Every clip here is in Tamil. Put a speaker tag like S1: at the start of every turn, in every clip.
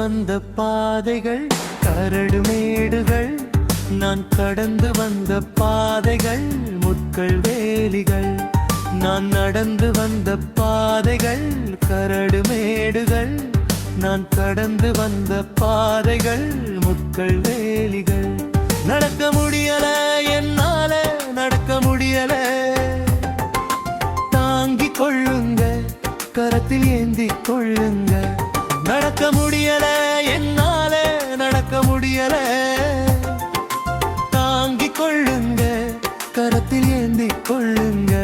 S1: வந்த பாதைகள் கரடு மேடுகள், நான் கடந்து வந்த பாதைகள் முட்கள் வேலிகள். நான் நடந்து வந்த பாதைகள் கரடு மேடுகள், நான் கடந்து வந்த பாதைகள் முட்கள் வேலிகள். நடக்க முடியல என்னால, நடக்க முடியல. தாங்கிக் கொள்ளுங்க, கரத்தில் ஏந்திக் கொள்ளுங்க. நடக்க முடியல என்னால, நடக்க முடியல. தாங்கிக் கொள்ளுங்க, கரத்தில் ஏந்திக் கொள்ளுங்க.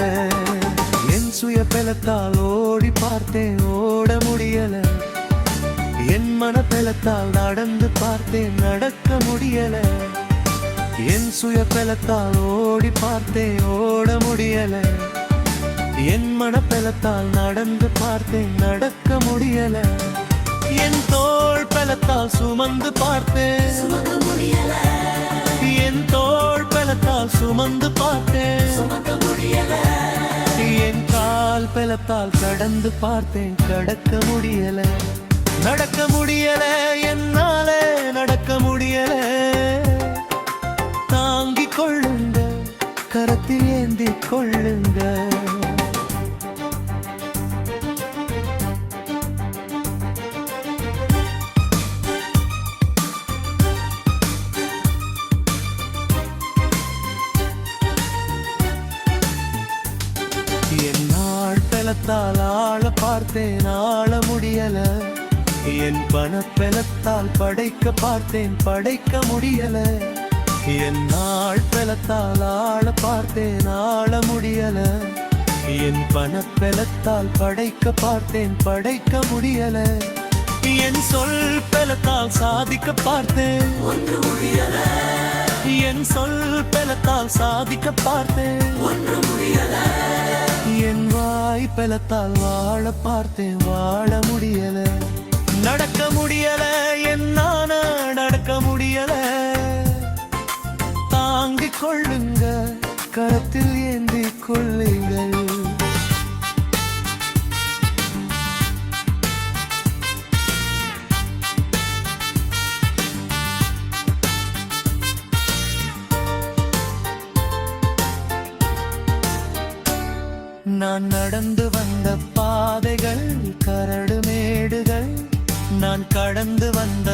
S1: என் சுய பலத்தால் ஓடி பார்த்தேன், ஓட முடியல. என் மன பலத்தால் நடந்து பார்த்தேன், நடக்க முடியல. என் சுய பலத்தால் ஓடி பார்த்தேன், ஓட முடியல. என் மனப்பலத்தால் நடந்து பார்த்தேன், நடக்க முடியல. என் தோள் பலத்தால் சுமந்து பார்த்தேன்,
S2: சுமக்க முடியல.
S1: என் தோள் பலத்தால் சுமந்து பார்த்தேன்,
S2: சுமக்க முடியல.
S1: என் கால் பலத்தால் கடந்து பார்த்தேன், கடக்க முடியல. நடக்க முடியல என்னால, நடக்க முடியல. தாங்கிக் கொள்ளுங்க, கரத்தில் ஏந்திக் கொள்ளுங்க. என் நாள் பலத்தால் ஆள பார்த்தேன், ஆள முடியல. என் பணப்பலத்தால் படைக்க பார்த்தேன், படைக்க முடியல. என் நாள் பலத்தால் ஆள பார்த்தேன், ஆள முடியல. என் பணப்பலத்தால் படைக்க பார்த்தேன், படைக்க முடியல. என் சொல் பலத்தால் சாதிக்க பார்த்தேன்,
S2: ஒன்று முடியல.
S1: என் சொல் பலத்தால் சாதிக்க பார்த்தேன்,
S2: ஒன்று முடியல.
S1: என் வாய் பலத்தால் வாழ பார்த்தேன், வாழ முடியல. நடக்க முடியல என்னான, நடக்க முடியல. தாங்கிக் கொள்ளுங்க, கரத்தில் ஏந்திக் கொள்ளுங்கள். நான் நடந்து வந்த பாதைகள் கரடு மேடுகள், நான் கடந்து வந்த